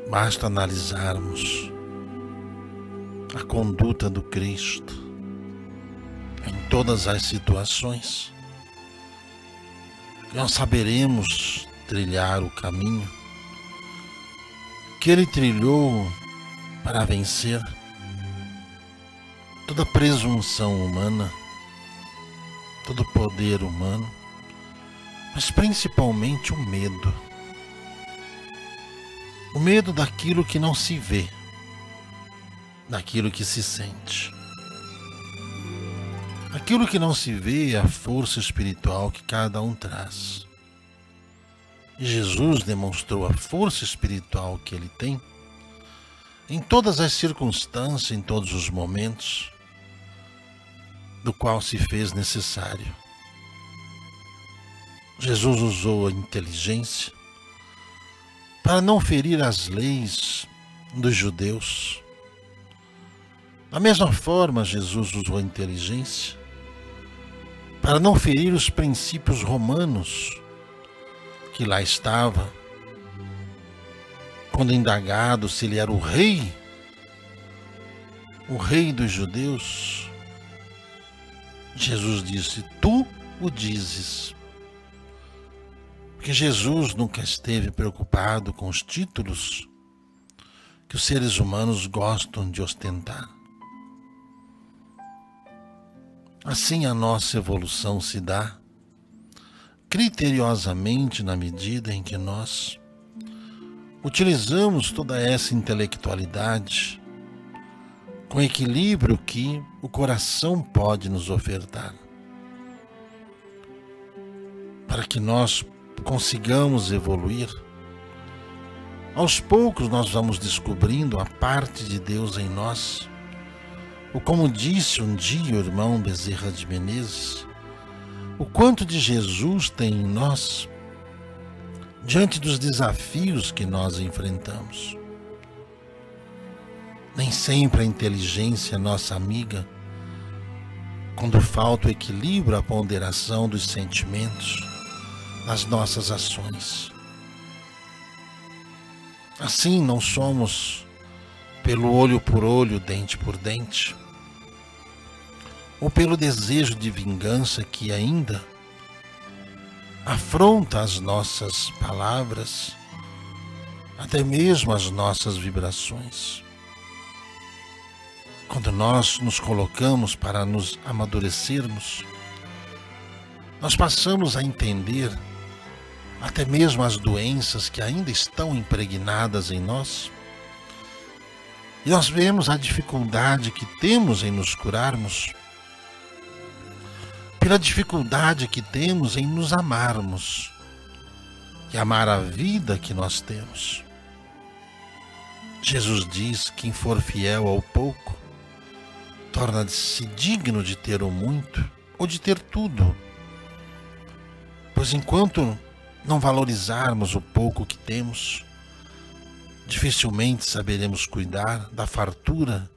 Basta analisarmos a conduta do Cristo em todas as situações, e nós saberemos trilhar o caminho que Ele trilhou para vencer toda presunção humana, todo poder humano, mas principalmente o medo. O medo daquilo que não se vê, daquilo que se sente. Aquilo que não se vê é a força espiritual que cada um traz. E Jesus demonstrou a força espiritual que ele tem em todas as circunstâncias, em todos os momentos, do qual se fez necessário. Jesus usou a inteligência para não ferir as leis dos judeus. Da mesma forma, Jesus usou a inteligência para não ferir os princípios romanos que lá estava. Quando indagado se ele era o rei dos judeus, Jesus disse: tu o dizes. Porque Jesus nunca esteve preocupado com os títulos que os seres humanos gostam de ostentar. Assim a nossa evolução se dá criteriosamente na medida em que nós utilizamos toda essa intelectualidade com equilíbrio que o coração pode nos ofertar, para que nós consigamos evoluir. Aos poucos nós vamos descobrindo a parte de Deus em nós. Ou como disse um dia o irmão Bezerra de Menezes, o quanto de Jesus tem em nós diante dos desafios que nós enfrentamos. Nem sempre a inteligência é nossa amiga quando falta o equilíbrio, a ponderação dos sentimentos nas nossas ações. Assim não somos pelo olho por olho, dente por dente, ou pelo desejo de vingança que ainda afronta as nossas palavras, até mesmo as nossas vibrações. Quando nós nos colocamos para nos amadurecermos, nós passamos a entender até mesmo as doenças que ainda estão impregnadas em nós, e nós vemos a dificuldade que temos em nos curarmos, pela dificuldade que temos em nos amarmos e amar a vida que nós temos. Jesus diz que quem for fiel ao pouco torna-se digno de ter o muito ou de ter tudo, pois enquanto não valorizarmos o pouco que temos, dificilmente saberemos cuidar da fartura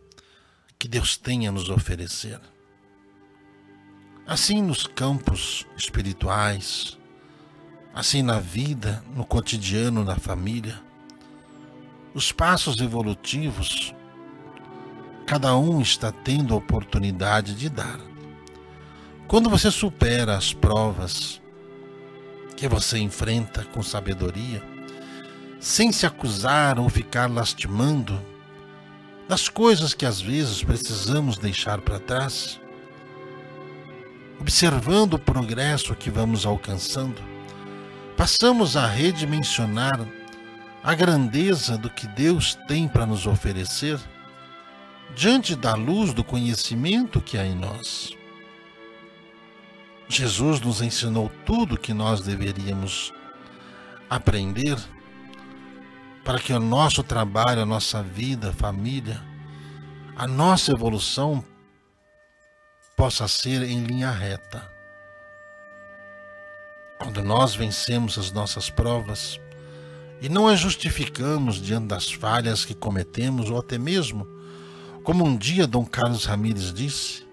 que Deus tem a nos oferecer. Assim nos campos espirituais, assim na vida, no cotidiano da família, os passos evolutivos, cada um está tendo a oportunidade de dar. Quando você supera as provas que você enfrenta com sabedoria, sem se acusar ou ficar lastimando das coisas que às vezes precisamos deixar para trás, observando o progresso que vamos alcançando, passamos a redimensionar a grandeza do que Deus tem para nos oferecer diante da luz do conhecimento que há em nós. Jesus nos ensinou tudo o que nós deveríamos aprender para que o nosso trabalho, a nossa vida, a família, a nossa evolução possa ser em linha reta. Quando nós vencemos as nossas provas e não as justificamos diante das falhas que cometemos, ou até mesmo, como um dia Dom Carlos Ramírez disse,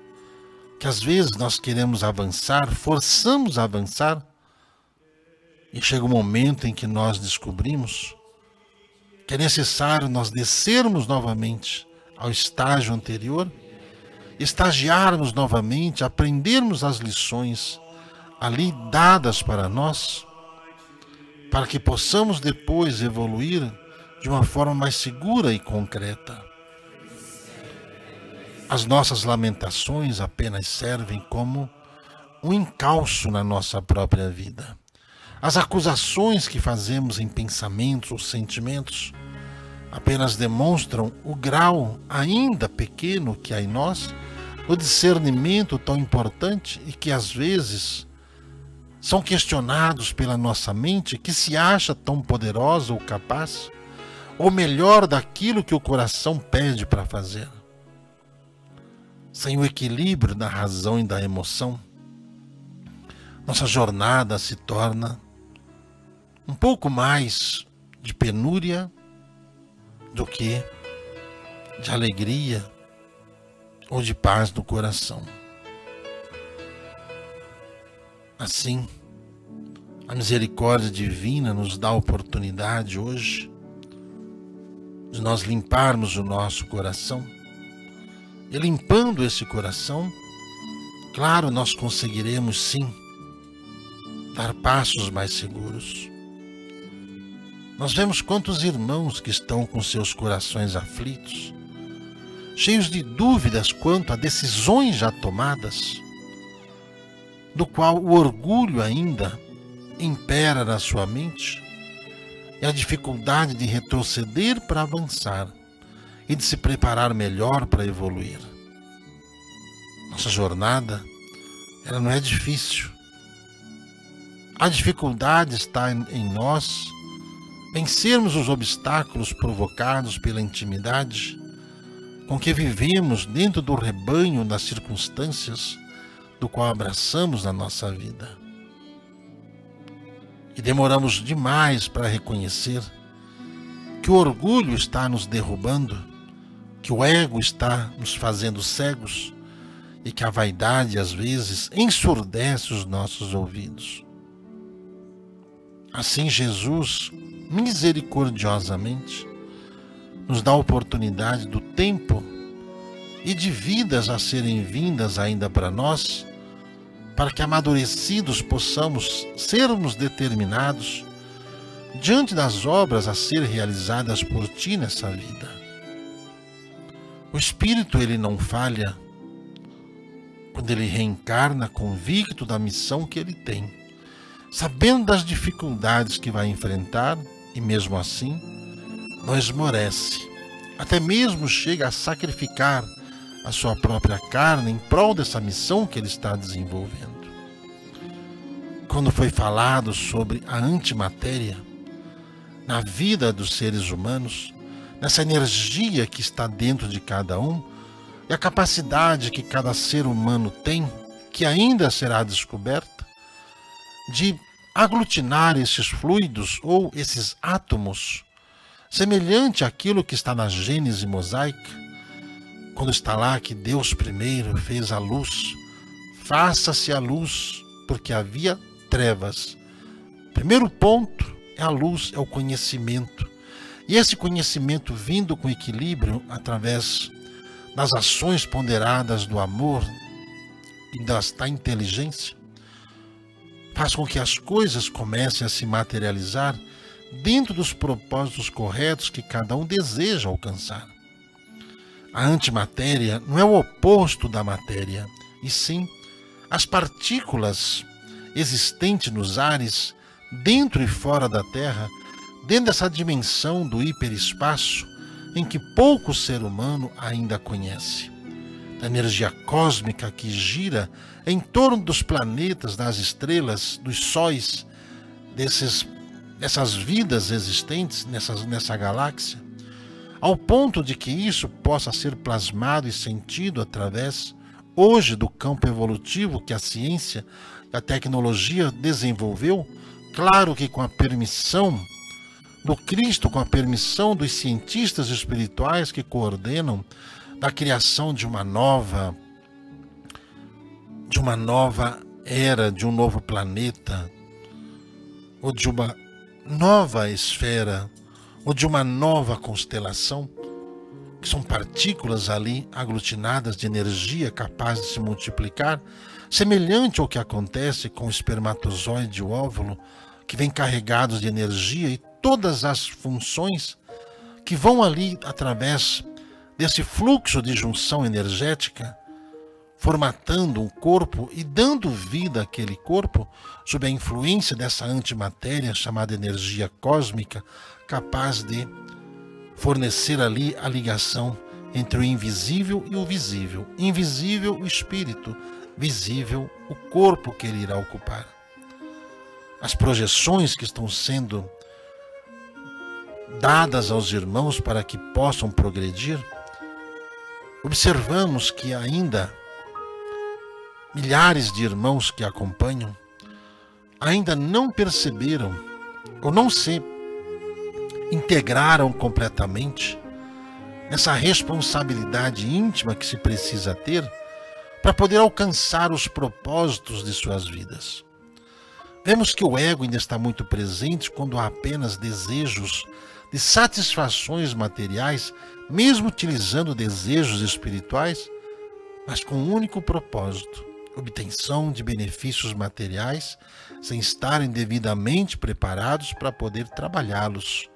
que às vezes nós queremos avançar, forçamos a avançar, e chega um momento em que nós descobrimos que é necessário nós descermos novamente ao estágio anterior, estagiarmos novamente, aprendermos as lições ali dadas para nós, para que possamos depois evoluir de uma forma mais segura e concreta. As nossas lamentações apenas servem como um encalço na nossa própria vida. As acusações que fazemos em pensamentos ou sentimentos apenas demonstram o grau ainda pequeno que há em nós, o discernimento tão importante e que às vezes são questionados pela nossa mente, que se acha tão poderosa ou capaz, ou melhor daquilo que o coração pede para fazer. Sem o equilíbrio da razão e da emoção, nossa jornada se torna um pouco mais de penúria do que de alegria ou de paz no coração. Assim, a misericórdia divina nos dá a oportunidade hoje de nós limparmos o nosso coração. E limpando esse coração, claro, nós conseguiremos sim dar passos mais seguros. Nós vemos quantos irmãos que estão com seus corações aflitos, cheios de dúvidas quanto a decisões já tomadas, do qual o orgulho ainda impera na sua mente e a dificuldade de retroceder para avançar e de se preparar melhor para evoluir. Nossa jornada, ela não é difícil. A dificuldade está em nós vencermos os obstáculos provocados pela intimidade com que vivemos dentro do rebanho das circunstâncias do qual abraçamos na nossa vida. E demoramos demais para reconhecer que o orgulho está nos derrubando, que o ego está nos fazendo cegos e que a vaidade às vezes ensurdece os nossos ouvidos. Assim Jesus, misericordiosamente, nos dá a oportunidade do tempo e de vidas a serem vindas ainda para nós, para que amadurecidos possamos sermos determinados diante das obras a ser realizadas por ti nessa vida. O Espírito, ele não falha quando ele reencarna convicto da missão que ele tem, sabendo das dificuldades que vai enfrentar e mesmo assim não esmorece, até mesmo chega a sacrificar a sua própria carne em prol dessa missão que ele está desenvolvendo. Quando foi falado sobre a antimatéria na vida dos seres humanos, nessa energia que está dentro de cada um e a capacidade que cada ser humano tem, que ainda será descoberta, de aglutinar esses fluidos ou esses átomos, semelhante àquilo que está na Gênese mosaica, quando está lá que Deus primeiro fez a luz, faça-se a luz, porque havia trevas. Primeiro ponto é a luz, é o conhecimento. E esse conhecimento vindo com equilíbrio através das ações ponderadas do amor e da inteligência, faz com que as coisas comecem a se materializar dentro dos propósitos corretos que cada um deseja alcançar. A antimatéria não é o oposto da matéria, e sim as partículas existentes nos ares, dentro e fora da Terra, dentro dessa dimensão do hiperespaço em que pouco ser humano ainda conhece. Da energia cósmica que gira em torno dos planetas, das estrelas, dos sóis, dessas vidas existentes nessa galáxia, ao ponto de que isso possa ser plasmado e sentido através, hoje, do campo evolutivo que a ciência e a tecnologia desenvolveu, claro que com a permissão do Cristo, com a permissão dos cientistas espirituais que coordenam da criação de uma nova era, de um novo planeta, ou de uma nova esfera, ou de uma nova constelação, que são partículas ali aglutinadas de energia capaz de se multiplicar, semelhante ao que acontece com o espermatozoide e o óvulo, que vêm carregados de energia e todas as funções que vão ali através desse fluxo de junção energética, formatando um corpo e dando vida àquele corpo sob a influência dessa antimatéria chamada energia cósmica, capaz de fornecer ali a ligação entre o invisível e o visível. Invisível, o espírito; visível, o corpo que ele irá ocupar. As projeções que estão sendo dadas aos irmãos para que possam progredir, observamos que ainda milhares de irmãos que acompanham ainda não perceberam ou não se integraram completamente nessa responsabilidade íntima que se precisa ter para poder alcançar os propósitos de suas vidas. Vemos que o ego ainda está muito presente quando há apenas desejos de satisfações materiais, mesmo utilizando desejos espirituais, mas com um único propósito: obtenção de benefícios materiais, sem estarem devidamente preparados para poder trabalhá-los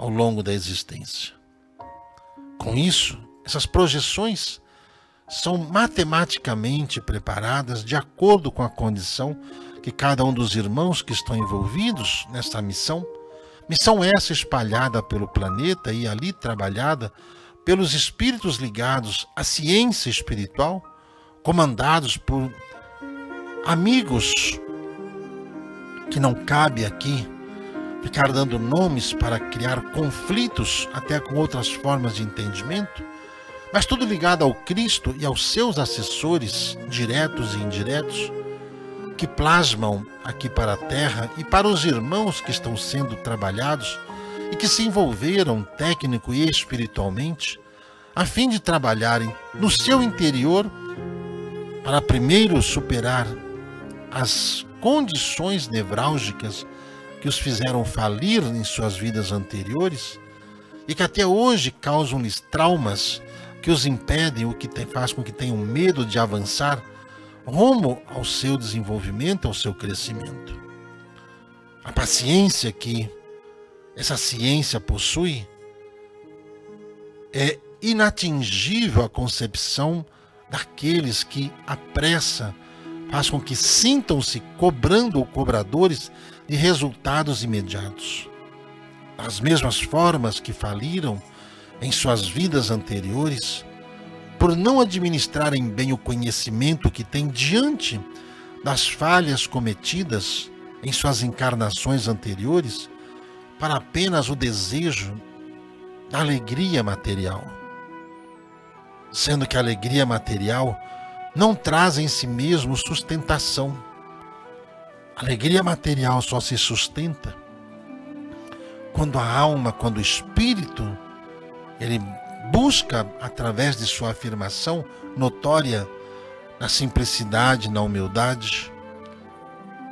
ao longo da existência. Com isso, essas projeções são matematicamente preparadas de acordo com a condição que cada um dos irmãos que estão envolvidos nessa missão essa espalhada pelo planeta e ali trabalhada pelos espíritos ligados à ciência espiritual, comandados por amigos que não cabe aqui ficar dando nomes para criar conflitos até com outras formas de entendimento, mas tudo ligado ao Cristo e aos seus assessores diretos e indiretos, que plasmam aqui para a Terra e para os irmãos que estão sendo trabalhados e que se envolveram técnico e espiritualmente, a fim de trabalharem no seu interior para primeiro superar as condições nevrálgicas que os fizeram falir em suas vidas anteriores e que até hoje causam-lhes traumas que os impedem, o que faz com que tenham medo de avançar rumo ao seu desenvolvimento, ao seu crescimento. A paciência que essa ciência possui é inatingível à concepção daqueles que a pressa faz com que sintam-se cobrando ou cobradores de resultados imediatos. Das mesmas formas que faliram em suas vidas anteriores, por não administrarem bem o conhecimento que têm diante das falhas cometidas em suas encarnações anteriores, para apenas o desejo da alegria material. Sendo que a alegria material não traz em si mesmo sustentação. A alegria material só se sustenta quando a alma, quando o espírito, ele busca, através de sua afirmação notória na simplicidade, na humildade,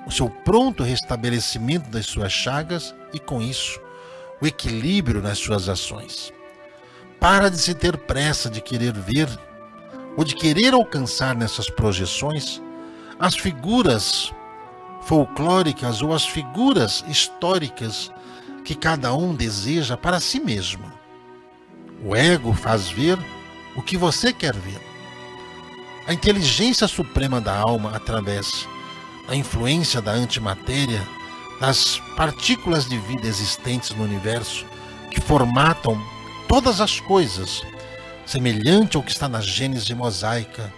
o seu pronto restabelecimento das suas chagas e, com isso, o equilíbrio nas suas ações. Para de se ter pressa de querer ver ou de querer alcançar nessas projeções as figuras folclóricas ou as figuras históricas que cada um deseja para si mesmo. O ego faz ver o que você quer ver. A inteligência suprema da alma, através da influência da antimatéria, das partículas de vida existentes no universo, que formatam todas as coisas, semelhante ao que está na Gênese mosaica,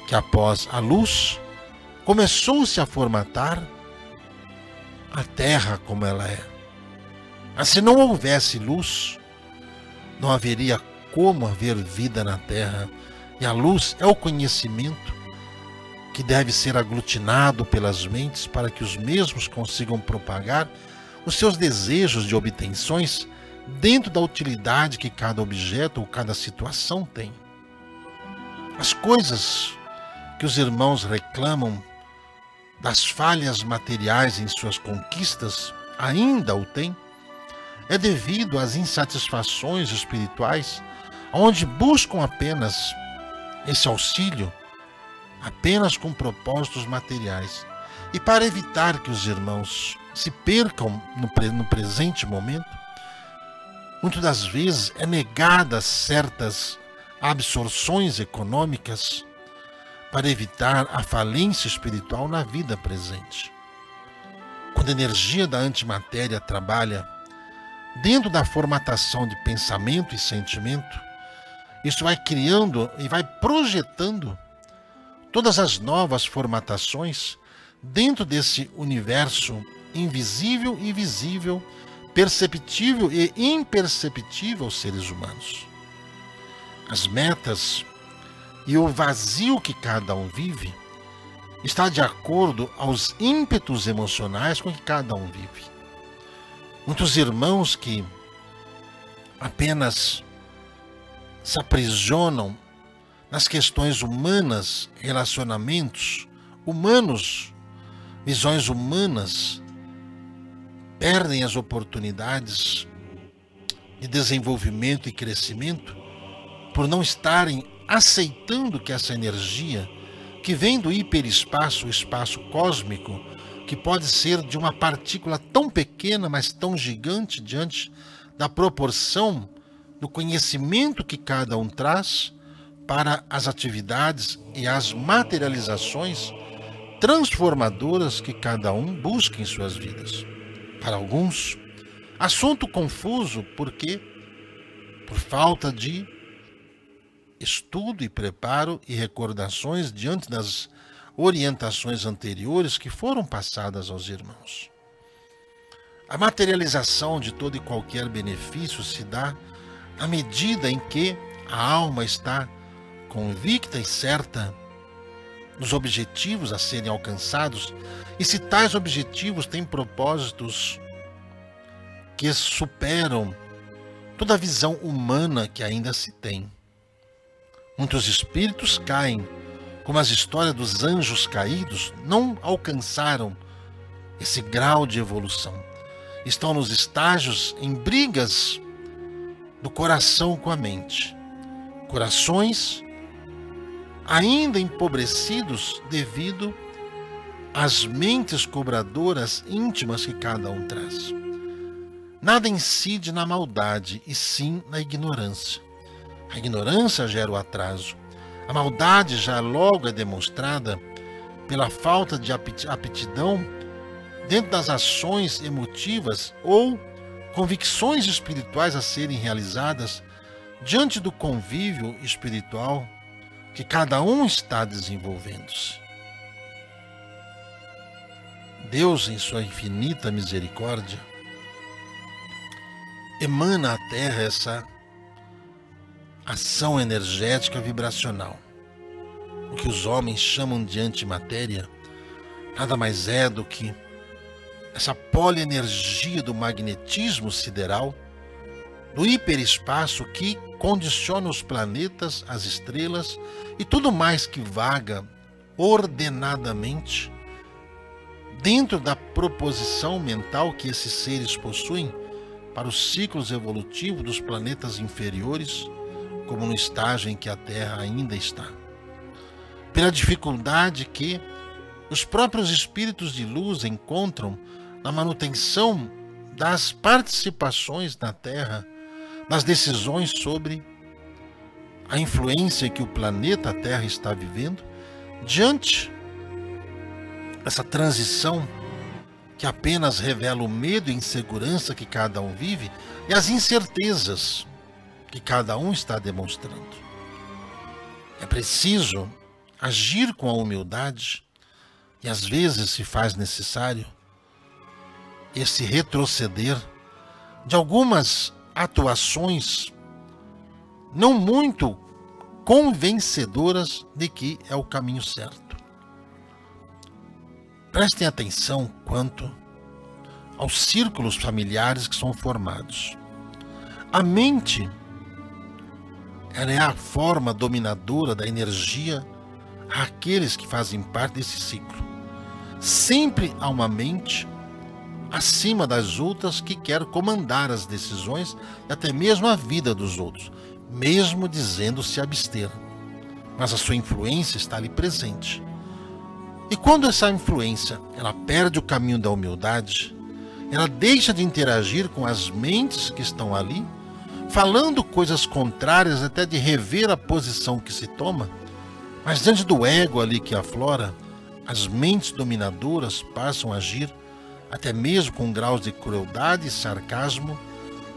que após a luz começou-se a formatar a Terra como ela é. Mas se não houvesse luz, não haveria como haver vida na Terra. E a luz é o conhecimento que deve ser aglutinado pelas mentes para que os mesmos consigam propagar os seus desejos de obtenções dentro da utilidade que cada objeto ou cada situação tem. As coisas que os irmãos reclamam das falhas materiais em suas conquistas ainda o têm, é devido às insatisfações espirituais, onde buscam apenas esse auxílio, apenas com propósitos materiais. E para evitar que os irmãos se percam no presente momento, muitas das vezes é negadas certas absorções econômicas para evitar a falência espiritual na vida presente. Quando a energia da antimatéria trabalha dentro da formatação de pensamento e sentimento, isso vai criando e vai projetando todas as novas formatações dentro desse universo invisível e visível, perceptível e imperceptível aos seres humanos. As metas e o vazio que cada um vive está de acordo aos ímpetos emocionais com que cada um vive. Muitos irmãos que apenas se aprisionam nas questões humanas, relacionamentos humanos, visões humanas, perdem as oportunidades de desenvolvimento e crescimento por não estarem aceitando que essa energia que vem do hiperespaço, o espaço cósmico, que pode ser de uma partícula tão pequena, mas tão gigante diante da proporção do conhecimento que cada um traz para as atividades e as materializações transformadoras que cada um busca em suas vidas. Para alguns, assunto confuso porque por falta de estudo e preparo e recordações diante das orientações anteriores que foram passadas aos irmãos. A materialização de todo e qualquer benefício se dá à medida em que a alma está convicta e certa nos objetivos a serem alcançados, e se tais objetivos têm propósitos que superam toda a visão humana que ainda se tem. Muitos espíritos caem, como as histórias dos anjos caídos, não alcançaram esse grau de evolução. Estão nos estágios em brigas do coração com a mente. Corações ainda empobrecidos devido às mentes cobradoras íntimas que cada um traz. Nada incide na maldade, e sim na ignorância. A ignorância gera o atraso. A maldade já logo é demonstrada pela falta de aptidão dentro das ações emotivas ou convicções espirituais a serem realizadas diante do convívio espiritual que cada um está desenvolvendo-se. Deus, em sua infinita misericórdia, emana à Terra essa ação energética vibracional. O que os homens chamam de antimatéria nada mais é do que essa polienergia do magnetismo sideral, do hiperespaço que condiciona os planetas, as estrelas e tudo mais que vaga ordenadamente dentro da proposição mental que esses seres possuem para os ciclos evolutivos dos planetas inferiores, como no estágio em que a Terra ainda está. Pela dificuldade que os próprios espíritos de luz encontram na manutenção das participações na Terra, nas decisões sobre a influência que o planeta Terra está vivendo, diante dessa transição que apenas revela o medo e insegurança que cada um vive e as incertezas que cada um está demonstrando. É preciso agir com a humildade e às vezes se faz necessário esse retroceder de algumas atuações não muito convencedoras de que é o caminho certo. Prestem atenção quanto aos círculos familiares que são formados. A mente, ela é a forma dominadora da energia àqueles que fazem parte desse ciclo. Sempre há uma mente acima das outras que quer comandar as decisões e até mesmo a vida dos outros, mesmo dizendo se abster. Mas a sua influência está ali presente. E quando essa influência ela perde o caminho da humildade, ela deixa de interagir com as mentes que estão ali, falando coisas contrárias, até de rever a posição que se toma, mas diante do ego ali que aflora, as mentes dominadoras passam a agir até mesmo com graus de crueldade e sarcasmo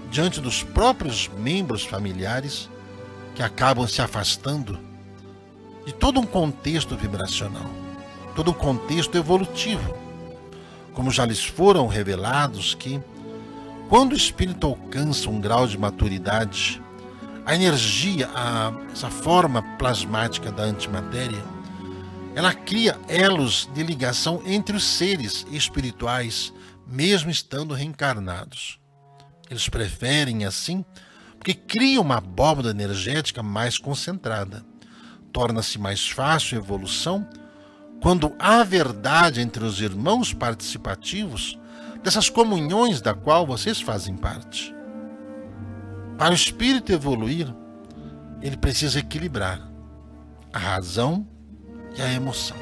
diante dos próprios membros familiares que acabam se afastando de todo um contexto vibracional, todo um contexto evolutivo, como já lhes foram revelados que, quando o espírito alcança um grau de maturidade, a energia, essa forma plasmática da antimatéria, ela cria elos de ligação entre os seres espirituais, mesmo estando reencarnados. Eles preferem assim, porque cria uma abóbada energética mais concentrada. Torna-se mais fácil a evolução quando há verdade entre os irmãos participativos dessas comunhões da qual vocês fazem parte. Para o espírito evoluir, ele precisa equilibrar a razão e a emoção.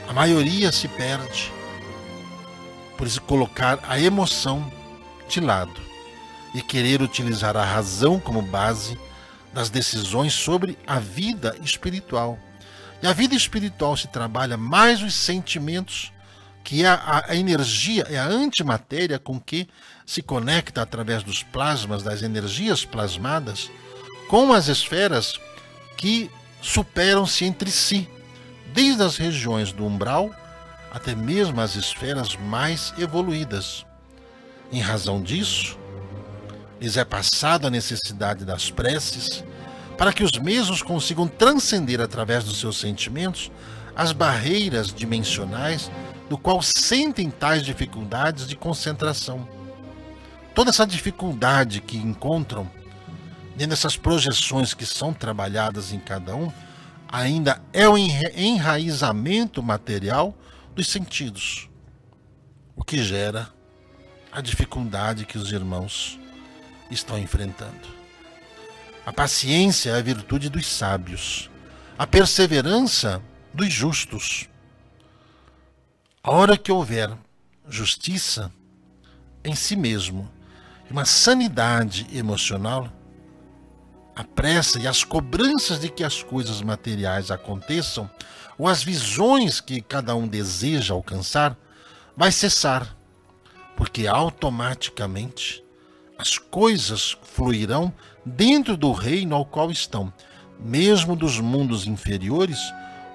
A maioria se perde por isso colocar a emoção de lado e querer utilizar a razão como base das decisões sobre a vida espiritual. E a vida espiritual se trabalha mais os sentimentos, que é a energia, é a antimatéria com que se conecta através dos plasmas, das energias plasmadas, com as esferas que superam-se entre si, desde as regiões do umbral até mesmo as esferas mais evoluídas. Em razão disso, lhes é passada a necessidade das preces para que os mesmos consigam transcender através dos seus sentimentos as barreiras dimensionais do qual sentem tais dificuldades de concentração. Toda essa dificuldade que encontram dentro dessas projeções que são trabalhadas em cada um, ainda é o enraizamento material dos sentidos, o que gera a dificuldade que os irmãos estão enfrentando. A paciência é a virtude dos sábios, a perseverança dos justos. A hora que houver justiça em si mesmo, uma sanidade emocional, a pressa e as cobranças de que as coisas materiais aconteçam, ou as visões que cada um deseja alcançar, vai cessar, porque automaticamente as coisas fluirão dentro do reino ao qual estão, mesmo dos mundos inferiores,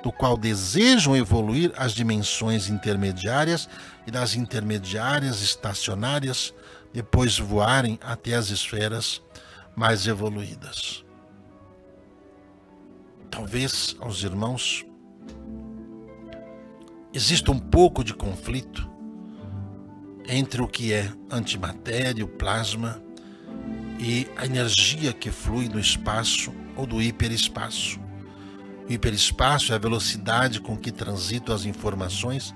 do qual desejam evoluir as dimensões intermediárias e das intermediárias estacionárias, depois voarem até as esferas mais evoluídas. Talvez aos irmãos exista um pouco de conflito entre o que é antimatéria, o plasma, e a energia que flui do espaço ou do hiperespaço. O hiperespaço é a velocidade com que transitam as informações,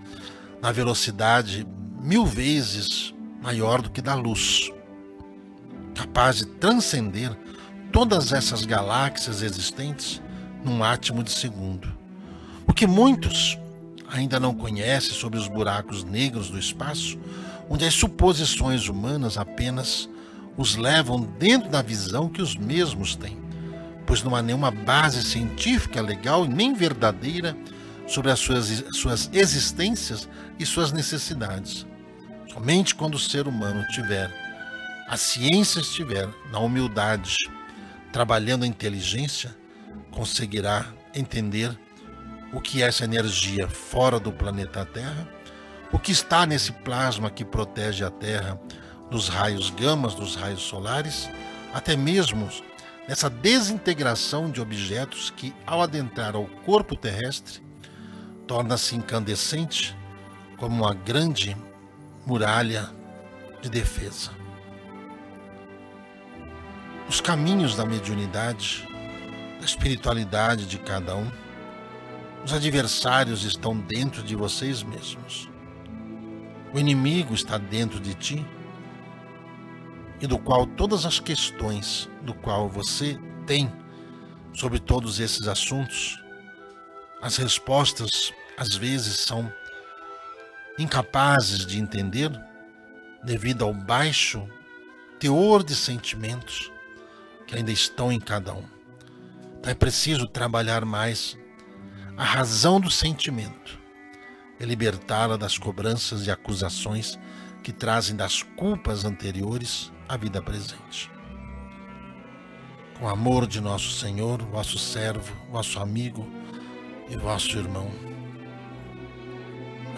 na velocidade 1000 vezes maior do que da luz, capaz de transcender todas essas galáxias existentes num átimo de segundo. O que muitos ainda não conhecem sobre os buracos negros do espaço, onde as suposições humanas apenas os levam dentro da visão que os mesmos têm, pois não há nenhuma base científica legal e nem verdadeira sobre as suas existências e suas necessidades. Somente quando o ser humano tiver, a ciência estiver na humildade, trabalhando a inteligência, conseguirá entender o que é essa energia fora do planeta Terra, o que está nesse plasma que protege a Terra dos raios gamas, dos raios solares, até mesmo nessa desintegração de objetos que, ao adentrar ao corpo terrestre, torna-se incandescente como uma grande muralha de defesa. Os caminhos da mediunidade, da espiritualidade de cada um, os adversários estão dentro de vocês mesmos. O inimigo está dentro de ti e do qual todas as questões do qual você tem sobre todos esses assuntos, as respostas às vezes são incapazes de entender devido ao baixo teor de sentimentos que ainda estão em cada um. Então é preciso trabalhar mais a razão do sentimento e libertá-la das cobranças e acusações que trazem das culpas anteriores à vida presente. Com o amor de nosso Senhor, vosso servo, vosso amigo e vosso irmão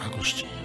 Agostinho.